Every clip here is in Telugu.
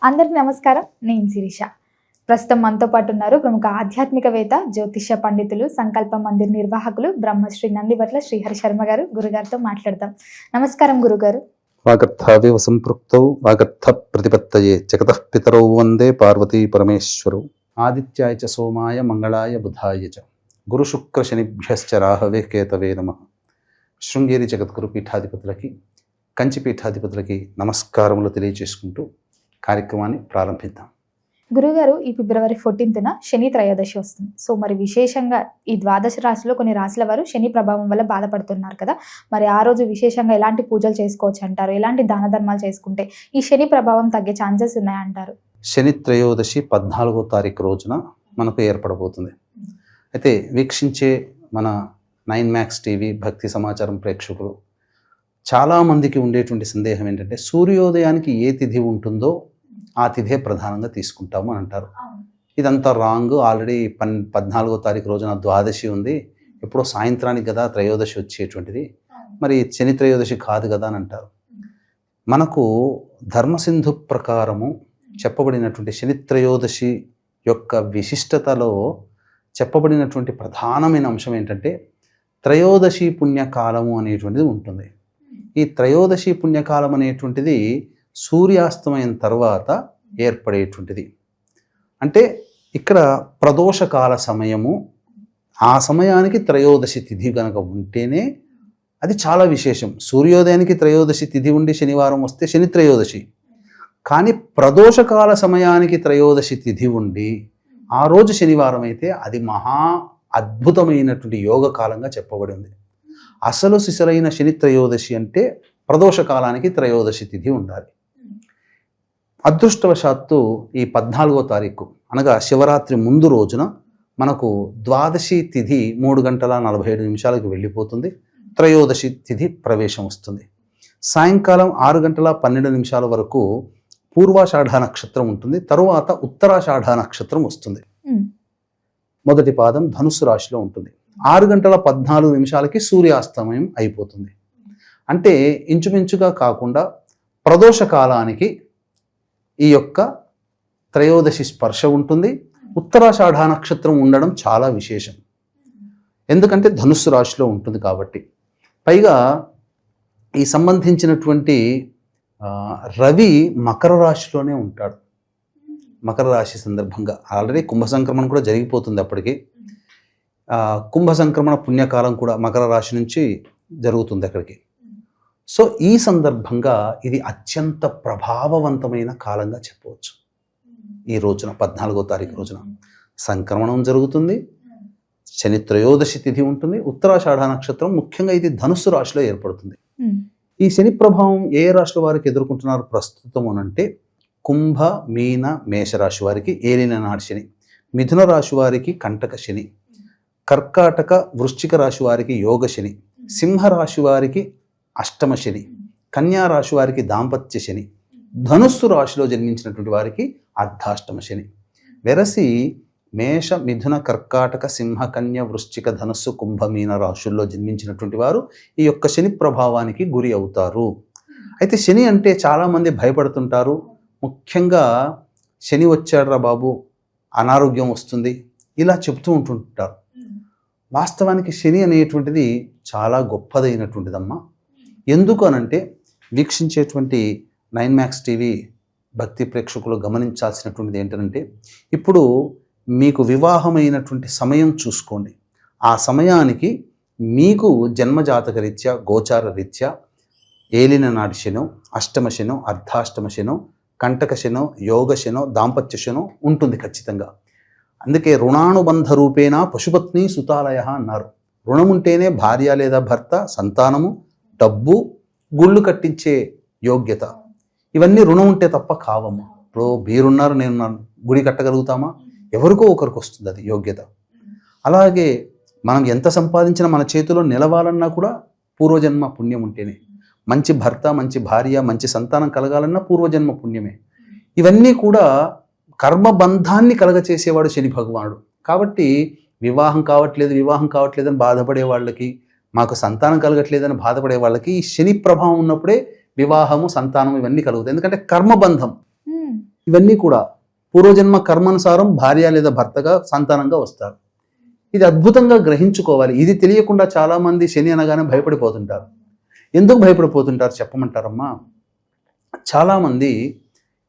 అందరికీ నమస్కారం. నేను శిరీష. ప్రస్తుతం మనతో పాటు ఉన్నారు ప్రముఖ ఆధ్యాత్మికవేత్త, జ్యోతిష్య పండితులు, సంకల్ప మందిర్ నిర్వాహకులు బ్రహ్మశ్రీ నందిబట్ల శ్రీహరి శర్మ గారు. గురుగారితో మాట్లాడదాం. నమస్కారం గురుగారు. వాగర్థావివ సంపృక్తౌ వాగర్థ ప్రతిపత్తయే జగతః పితరౌ వందే పార్వతీ పరమేశ్వరౌ. ఆదిత్యాయ చ సోమాయ మంగళాయ బుధాయ చ గురు శుక్ర శనిభ్యశ్చ రాహవే కేతవే నమః. శృంగేరి జగద్గురు పీఠాధిపతులకి, కంచి పీఠాధిపతులకి నమస్కారములు తెలియజేసుకుంటూ కార్యక్రమాన్ని ప్రారంభిద్దాం. గురుగారు, ఈ ఫిబ్రవరి 14న శని త్రయోదశి వస్తుంది. సో మరి విశేషంగా ఈ ద్వాదశ రాశిలో కొన్ని రాశుల వారు శని ప్రభావం వల్ల బాధపడుతున్నారు కదా. మరి ఆ రోజు విశేషంగా ఎలాంటి పూజలు చేసుకోవచ్చు అంటారు? ఎలాంటి దాన ధర్మాలు చేసుకుంటే ఈ శని ప్రభావం తగ్గే ఛాన్సెస్ ఉన్నాయంటారు? శని త్రయోదశి 14వ తారీఖు రోజున మనకు ఏర్పడబోతుంది. అయితే వీక్షించే మన 9 మ్యాక్స్ టీవీ భక్తి సమాచారం ప్రేక్షకులు చాలామందికి ఉండేటువంటి సందేహం ఏంటంటే, సూర్యోదయానికి ఏ తిథి ఉంటుందో ఆ తిథే ప్రధానంగా తీసుకుంటాము అని అంటారు. ఇదంతా రాంగ్. ఆల్రెడీ 14వ తారీఖు రోజున ద్వాదశి ఉంది, ఎప్పుడో సాయంత్రానికి కదా త్రయోదశి వచ్చేటువంటిది, మరి శని త్రయోదశి కాదు కదా అని అంటారు. మనకు ధర్మసింధు ప్రకారము చెప్పబడినటువంటి శని త్రయోదశి యొక్క విశిష్టతలో చెప్పబడినటువంటి ప్రధానమైన అంశం ఏంటంటే, త్రయోదశి పుణ్యకాలము అనేటువంటిది ఉంటుంది. ఈ త్రయోదశి పుణ్యకాలం అనేటువంటిది సూర్యాస్తమయం తర్వాత ఏర్పడేటువంటిది. అంటే ఇక్కడ ప్రదోషకాల సమయము, ఆ సమయానికి త్రయోదశి తిథి కనుక ఉంటేనే అది చాలా విశేషం. సూర్యోదయానికి త్రయోదశి తిథి ఉండి శనివారం వస్తే శని త్రయోదశి, కానీ ప్రదోషకాల సమయానికి త్రయోదశి తిథి ఉండి ఆ రోజు శనివారం అయితే అది మహా అద్భుతమైనటువంటి యోగకాలంగా చెప్పబడి ఉంది. అసలు సిసలైన శని త్రయోదశి అంటే ప్రదోషకాలానికి త్రయోదశి తిథి ఉండాలి. అదృష్టవశాత్తు ఈ 14వ తారీఖు అనగా శివరాత్రి ముందు రోజున మనకు ద్వాదశి తిథి 3:47 వెళ్ళిపోతుంది. త్రయోదశి తిథి ప్రవేశం వస్తుంది. సాయంకాలం 6:12 వరకు పూర్వాషాఢ నక్షత్రం ఉంటుంది. తరువాత ఉత్తరాషాఢ నక్షత్రం వస్తుంది. మొదటి పాదం ధనుస్సు రాశిలో ఉంటుంది. 6:14 సూర్యాస్తమయం అయిపోతుంది. అంటే ఇంచుమించుగా కాకుండా ప్రదోష కాలానికి ఈ యొక్క త్రయోదశి స్పర్శ ఉంటుంది. ఉత్తరాషాఢ నక్షత్రం ఉండడం చాలా విశేషం, ఎందుకంటే ధనుస్సు రాశిలో ఉంటుంది కాబట్టి. పైగా ఈ సంబంధించినటువంటి రవి మకర రాశిలోనే ఉంటాడు. మకర రాశి సందర్భంగా ఆల్రెడీ కుంభ సంక్రమణ కూడా జరిగిపోతుంది. అప్పటికి కుంభ సంక్రమణ పుణ్యకాలం కూడా మకర రాశి నుంచి జరుగుతుంది అక్కడికి. సో ఈ సందర్భంగా ఇది అత్యంత ప్రభావవంతమైన కాలంగా చెప్పవచ్చు. ఈ రోజున 14వ తారీఖు రోజున సంక్రమణం జరుగుతుంది, శని త్రయోదశి తిథి ఉంటుంది, ఉత్తరాషాఢ నక్షత్రం. ముఖ్యంగా ఇది ధనుస్సు రాశిలో ఏర్పడుతుంది. ఈ శని ప్రభావం ఏ రాశుల వారికి ఎదుర్కొంటున్నారు ప్రస్తుతం అనంటే, కుంభ, మీన, మేషరాశి వారికి ఏలిన నాటి శని, మిథున రాశి వారికి కంటక శని, కర్కాటక, వృశ్చిక రాశి వారికి యోగ శని, సింహరాశి వారికి అష్టమ శని, కన్యా రాశి వారికి దాంపత్య శని, ధనుస్సు రాశిలో జన్మించినటువంటి వారికి అర్ధాష్టమ శని. వెరసి మేష, మిథున, కర్కాటక, సింహ, కన్య, వృశ్చిక, ధనుస్సు, కుంభ, మీన రాశుల్లో జన్మించినటువంటి వారు ఈ యొక్క శని ప్రభావానికి గురి అవుతారు. అయితే శని అంటే చాలామంది భయపడుతుంటారు. ముఖ్యంగా శని వచ్చాడురా బాబు, అనారోగ్యం వస్తుంది, ఇలా చెప్తూ ఉంటుంటారు. వాస్తవానికి శని అనేటువంటిది చాలా గొప్పదైనటువంటిదమ్మా. ఎందుకు అనంటే, వీక్షించేటువంటి 9 మ్యాక్స్ టీవీ భక్తి ప్రేక్షకులు గమనించాల్సినటువంటిది ఏంటంటే, ఇప్పుడు మీకు వివాహమైనటువంటి సమయం చూసుకోండి. ఆ సమయానికి మీకు జన్మజాతక రీత్యా, గోచార రీత్యా ఏలిన నాటి శనో, అష్టమ శనో, అర్ధాష్టమ శనో, కంటక శనో, యోగ శనో, దాంపత్య శనో ఉంటుంది ఖచ్చితంగా. అందుకే రుణానుబంధ రూపేణ పశుపత్ని సుతాలయ అన్నారు. రుణం ఉంటేనే భార్య లేదా భర్త, సంతానము, డబ్బు, గుళ్ళు కట్టించే యోగ్యత. ఇవన్నీ రుణం ఉంటే తప్ప కావమ్మా. ఇప్పుడు మీరున్నారు, నేనున్నాను, గుడి కట్టగలుగుతామా? ఎవరికో ఒకరికి వస్తుంది అది యోగ్యత. అలాగే మనం ఎంత సంపాదించినా మన చేతిలో నిలవాలన్నా కూడా పూర్వజన్మ పుణ్యం ఉంటేనే. మంచి భర్త, మంచి భార్య, మంచి సంతానం కలగాలన్నా పూర్వజన్మ పుణ్యమే. ఇవన్నీ కూడా కర్మబంధాన్ని కలగచేసేవాడు శని భగవానుడు. కాబట్టి వివాహం కావట్లేదని బాధపడే వాళ్ళకి, మాకు సంతానం కలగట్లేదని బాధపడే వాళ్ళకి ఈ శని ప్రభావం ఉన్నప్పుడే వివాహము, సంతానం ఇవన్నీ కలుగుతాయి. ఎందుకంటే కర్మబంధం. ఇవన్నీ కూడా పూర్వజన్మ కర్మానుసారం భార్య లేదా భర్తగా సంతానంగా వస్తారు. ఇది అద్భుతంగా గ్రహించుకోవాలి. ఇది తెలియకుండా చాలామంది శని అనగానే భయపడిపోతుంటారు. ఎందుకు భయపడిపోతుంటారు చెప్పమంటారమ్మా? చాలామంది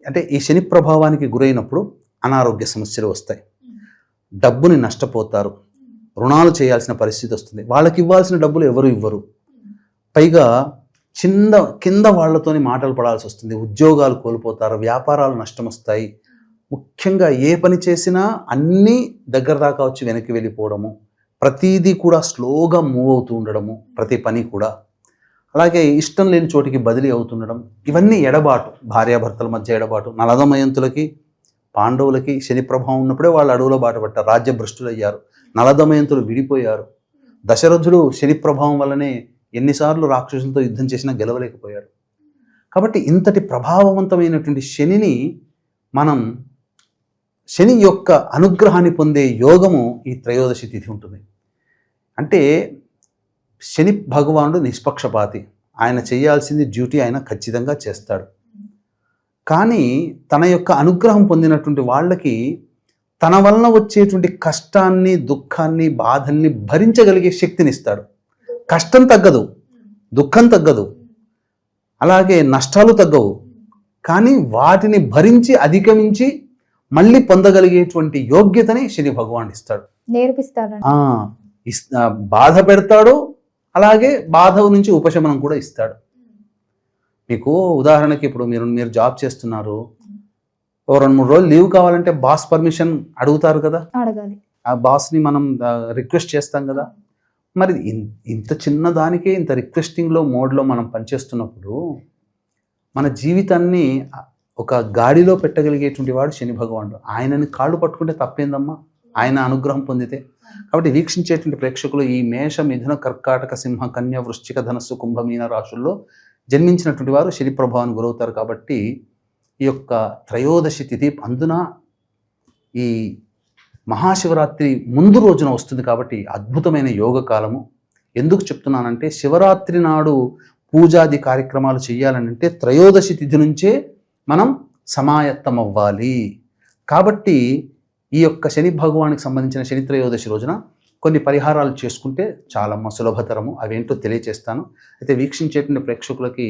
అంటే ఈ శని ప్రభావానికి గురైనప్పుడు అనారోగ్య సమస్యలు వస్తాయి, డబ్బుని నష్టపోతారు, రుణాలు చేయాల్సిన పరిస్థితి వస్తుంది, వాళ్ళకి ఇవ్వాల్సిన డబ్బులు ఎవరు ఇవ్వరు, పైగా కింద వాళ్ళతోని మాటలు పడాల్సి వస్తుంది, ఉద్యోగాలు కోల్పోతారు, వ్యాపారాలు నష్టం వస్తాయి. ముఖ్యంగా ఏ పని చేసినా అన్నీ దగ్గర దాకా వచ్చి వెనక్కి వెళ్ళిపోవడము, ప్రతిదీ కూడా స్లోగా మూవ్ అవుతూ ఉండడము, ప్రతి పని కూడా అలాగే ఇష్టం లేని చోటికి బదిలీ అవుతుండడం, ఇవన్నీ ఎడబాటు, భార్యాభర్తల మధ్య ఎడబాటు. నలదమయంతులకి పాండవులకి శని ప్రభావం ఉన్నప్పుడే వాళ్ళు అడవులో బాట పట్టారు, రాజ్యభ్రష్టులు అయ్యారు, నలదమయంతులు విడిపోయారు. దశరథుడు శని ప్రభావం వల్లనే ఎన్నిసార్లు రాక్షసులతో యుద్ధం చేసినా గెలవలేకపోయాడు. కాబట్టి ఇంతటి ప్రభావవంతమైనటువంటి శనిని మనం శని యొక్క అనుగ్రహాన్ని పొందే యోగము ఈ త్రయోదశి తిథి ఉంటుంది. అంటే శని భగవానుడు నిష్పక్షపాతి, ఆయన చేయాల్సింది డ్యూటీ ఆయన ఖచ్చితంగా చేస్తాడు. కానీ తన యొక్క అనుగ్రహం పొందినటువంటి వాళ్ళకి తన వలన వచ్చేటువంటి కష్టాన్ని, దుఃఖాన్ని, బాధల్ని భరించగలిగే శక్తిని ఇస్తాడు. కష్టం తగ్గదు, దుఃఖం తగ్గదు, అలాగే నష్టాలు తగ్గవు, కానీ వాటిని భరించి అధిగమించి మళ్ళీ పొందగలిగేటువంటి యోగ్యతని శని భగవాన్ ఇస్తాడు, నేర్పిస్తాడు. బాధ పెడతాడు, అలాగే బాధ నుంచి ఉపశమనం కూడా ఇస్తాడు. మీకు ఉదాహరణకి ఇప్పుడు మీరు జాబ్ చేస్తున్నారు, ఓ 2-3 రోజులు లీవ్ కావాలంటే బాస్ పర్మిషన్ అడుగుతారు కదా, అడగాలి. ఆ బాస్ని మనం రిక్వెస్ట్ చేస్తాం కదా. మరి ఇంత చిన్న దానికే ఇంత రిక్వెస్టింగ్లో మోడ్లో మనం పనిచేస్తున్నప్పుడు మన జీవితాన్ని ఒక గాడిలో పెట్టగలిగేటువంటి వాడు శని భగవానుడు. ఆయనని కాళ్ళు పట్టుకుంటే తప్పేందమ్మా, ఆయన అనుగ్రహం పొందితే. కాబట్టి వీక్షించేటువంటి ప్రేక్షకులు ఈ మేష, మిథున, కర్కాటక, సింహ, కన్య, వృశ్చిక, ధనస్సు, కుంభ, మీన రాశుల్లో జన్మించినటువంటి వారు శని ప్రభావాన్ని గురవుతారు. కాబట్టి ఈ యొక్క త్రయోదశి తిథి అందున ఈ మహాశివరాత్రి ముందు రోజున వస్తుంది. కాబట్టి అద్భుతమైన యోగ కాలము. ఎందుకు చెప్తున్నానంటే శివరాత్రి నాడు పూజాది కార్యక్రమాలు చేయాలనంటే త్రయోదశి తిథి నుంచే మనం సమాయత్తం అవ్వాలి. కాబట్టి ఈ యొక్క శని భగవానికి సంబంధించిన శని త్రయోదశి రోజున కొన్ని పరిహారాలు చేసుకుంటే చాలా సులభతరము. అవేంటో తెలియచేస్తాను. అయితే వీక్షించేటువంటి ప్రేక్షకులకి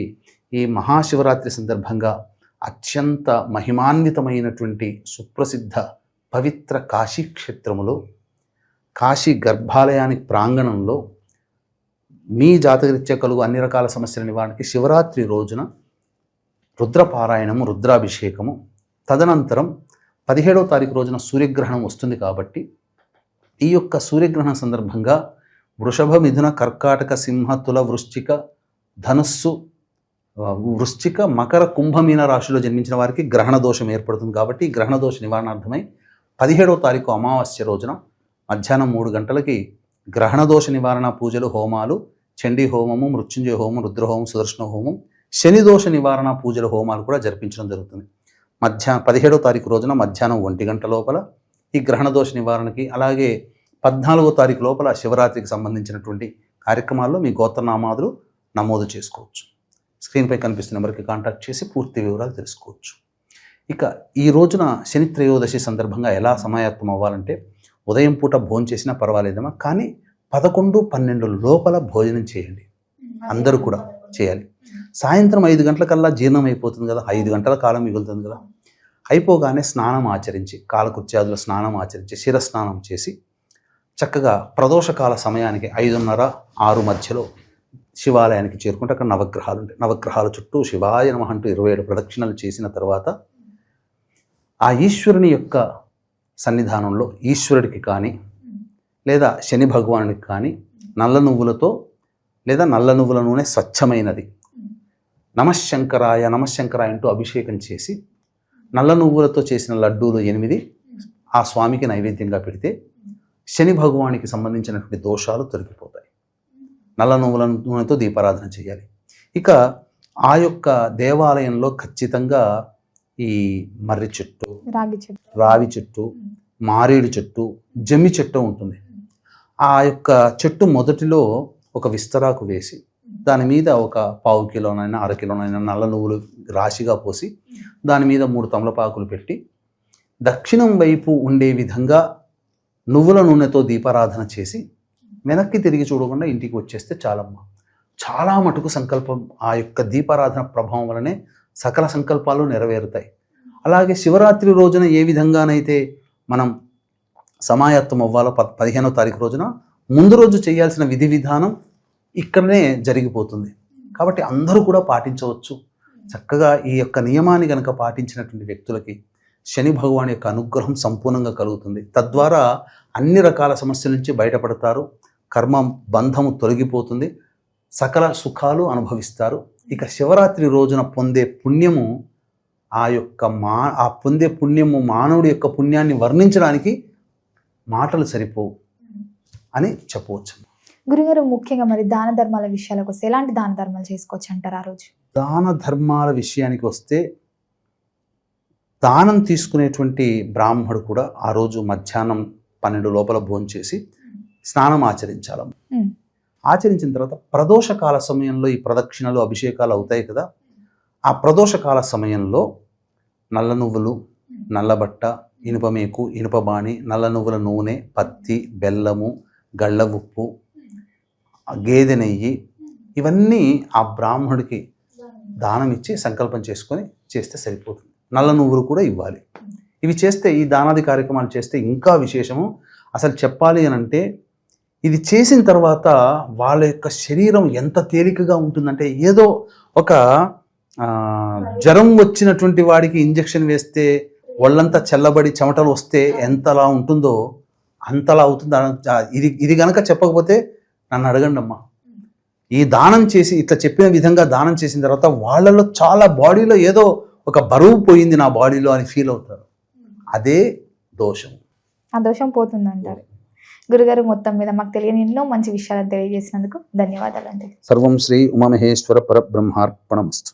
ఈ మహాశివరాత్రి సందర్భంగా అత్యంత మహిమాన్వితమైనటువంటి సుప్రసిద్ధ పవిత్ర కాశీ క్షేత్రములో, కాశీ గర్భాలయానికి ప్రాంగణంలో మీ జాతకరీత్యా కలుగు అన్ని రకాల సమస్యల నివారణకి శివరాత్రి రోజున రుద్రపారాయణము, రుద్రాభిషేకము, తదనంతరం 17వ తారీఖు రోజున సూర్యగ్రహణం వస్తుంది. కాబట్టి ఈ యొక్క సూర్యగ్రహణం సందర్భంగా వృషభ, మిథున, కర్కాటక, సింహ, తుల, వృశ్చిక, ధనుస్సు, వృశ్చిక, మకర, కుంభమీన రాశిలో జన్మించిన వారికి గ్రహణ దోషం ఏర్పడుతుంది. కాబట్టి గ్రహణ దోష నివారణార్థమై 17వ తారీఖు అమావాస్య రోజున మధ్యాహ్నం 3 గంటలకి గ్రహణ దోష నివారణ పూజలు, హోమాలు, చండీ హోమము, మృత్యుంజయ హోమం, రుద్రహోమం, సుదర్శన హోమం, శని దోష నివారణ పూజల హోమాలు కూడా జరిపించడం జరుగుతుంది. 17వ తారీఖు రోజున మధ్యాహ్నం 1 గంట లోపల ఈ గ్రహణ దోష నివారణకి, అలాగే 14వ తారీఖు లోపల శివరాత్రికి సంబంధించినటువంటి కార్యక్రమాల్లో మీ గోత్రనామాదులు నమోదు చేసుకోవచ్చు. స్క్రీన్పై కనిపిస్తున్న నెంబర్కి కాంటాక్ట్ చేసి పూర్తి వివరాలు తెలుసుకోవచ్చు. ఇక ఈ రోజున శని త్రయోదశి సందర్భంగా ఎలా సమాయత్తం అవ్వాలంటే ఉదయం పూట భోజనం చేసినా పర్వాలేదమ్మా, కానీ 11-12 లోపల భోజనం చేయండి. అందరూ కూడా చేయాలి. సాయంత్రం 5 గంటలకల్లా జీర్ణం అయిపోతుంది కదా, 5 గంటల కాలం మిగులుతుంది కదా. అయిపోగానే స్నానం ఆచరించి, కాలకృత్యాదుల స్నానం ఆచరించి, శిరస్నానం చేసి చక్కగా ప్రదోషకాల సమయానికి 5:30-6 మధ్యలో శివాలయానికి చేరుకుంటే అక్కడ నవగ్రహాలు ఉంటాయి. నవగ్రహాల చుట్టూ శివాయ నమః అంటూ 27 ప్రదక్షిణలు చేసిన తర్వాత ఆ ఈశ్వరుని యొక్క సన్నిధానంలో ఈశ్వరుడికి కానీ లేదా శని భగవానుడికి కానీ నల్ల నువ్వులతో లేదా నల్ల నువ్వుల నూనె స్వచ్ఛమైనది నమఃశంకరాయ నమఃశంకరాయ అంటూ అభిషేకం చేసి నల్ల నువ్వులతో చేసిన లడ్డూలు 8 ఆ స్వామికి నైవేద్యంగా పెడితే శని భగవానికి సంబంధించినటువంటి దోషాలు తొలగిపోతాయి. నల్ల నువ్వుల నూనెతో దీపారాధన చేయాలి. ఇక ఆ యొక్క దేవాలయంలో ఖచ్చితంగా ఈ మర్రి చెట్టు, రావి చెట్టు, మారేడు చెట్టు, జమ్మి చెట్టు ఉంటుంది. ఆ యొక్క చెట్టు మొదటిలో ఒక విస్తరాకు వేసి దాని మీద ఒక 1/4 కిలోనైనా 1/2 కిలోనైనా నల్ల నువ్వులు రాశిగా పోసి దాని మీద 3 తమలపాకులు పెట్టి దక్షిణం వైపు ఉండే విధంగా నువ్వుల నూనెతో దీపారాధన చేసి వెనక్కి తిరిగి చూడకుండా ఇంటికి వచ్చేస్తే చాలమ్మా. చాలా మటుకు సంకల్పం ఆ యొక్క దీపారాధన ప్రభావం వలనే సకల సంకల్పాలు నెరవేరుతాయి. అలాగే శివరాత్రి రోజున ఏ విధంగానైతే మనం సమాయత్తం అవ్వాలో 15వ తారీఖు రోజున ముందు రోజు చేయాల్సిన విధి విధానం ఇక్కడనే జరిగిపోతుంది. కాబట్టి అందరూ కూడా పాటించవచ్చు. చక్కగా ఈ యొక్క నియమాన్ని కనుక పాటించినటువంటి వ్యక్తులకి శని భగవాన్ యొక్క అనుగ్రహం సంపూర్ణంగా కలుగుతుంది. తద్వారా అన్ని రకాల సమస్యల నుంచి బయటపడతారు. కర్మ బంధము తొలగిపోతుంది. సకల సుఖాలు అనుభవిస్తారు. ఇక శివరాత్రి రోజున పొందే పుణ్యము ఆ పొందే పుణ్యము మానవుడి యొక్క పుణ్యాన్ని వర్ణించడానికి మాటలు సరిపోవు అని చెప్పవచ్చు. గురుగారు, ముఖ్యంగా మరి దాన ధర్మాల విషయాలకు వస్తే ఎలాంటి దాన ధర్మాలు చేసుకోవచ్చు అంటారు ఆ రోజు? దాన ధర్మాల విషయానికి వస్తే దానం తీసుకునేటువంటి బ్రాహ్మడు కూడా ఆ రోజు మధ్యాహ్నం 12 లోపల భోంచేసి స్నానం ఆచరించాలి. ఆచరించిన తర్వాత ప్రదోషకాల సమయంలో ఈ ప్రదక్షిణలు అభిషేకాలు అవుతాయి కదా, ఆ ప్రదోషకాల సమయంలో నల్ల నువ్వులు, నల్లబట్ట, ఇనుపమేకు, ఇనుపబాణి, నల్ల నువ్వుల నూనె, పత్తి, బెల్లము, గళ్ళ ఉప్పు, గేదె నెయ్యి ఇవన్నీ ఆ బ్రాహ్మడికి దానం ఇచ్చి సంకల్పం చేసుకొని చేస్తే సరిపోతుంది. నల్ల నువ్వులు కూడా ఇవ్వాలి. ఇవి చేస్తే, ఈ దానాది కార్యక్రమాలు చేస్తే ఇంకా విశేషము. అసలు చెప్పాలి అని అంటే ఇది చేసిన తర్వాత వాళ్ళ యొక్క శరీరం ఎంత తేలికగా ఉంటుందంటే, ఏదో ఒక జ్వరం వచ్చినటువంటి వాడికి ఇంజెక్షన్ వేస్తే ఒళ్ళంతా చల్లబడి చెమటలు వస్తే ఎంతలా ఉంటుందో అంతలా అవుతుంది. ఇది గనక చెప్పకపోతే నన్ను అడగండి అమ్మా. ఈ దానం చేసి ఇట్లా చెప్పిన విధంగా దానం చేసిన తర్వాత వాళ్ళలో చాలా బాడీలో ఏదో ఒక బరువు పోయింది నా బాడీలో అని ఫీల్ అవుతారు. అదే దోషం. ఆ దోషం పోతుందంటారు. గురుగారు, మొత్తం మీద మాకు తెలియని ఎన్నో మంచి విషయాలను తెలియజేసినందుకు ధన్యవాదాలు అండి. సర్వం శ్రీ ఉమామహేశ్వర పరబ్రహ్మార్పణమస్తు.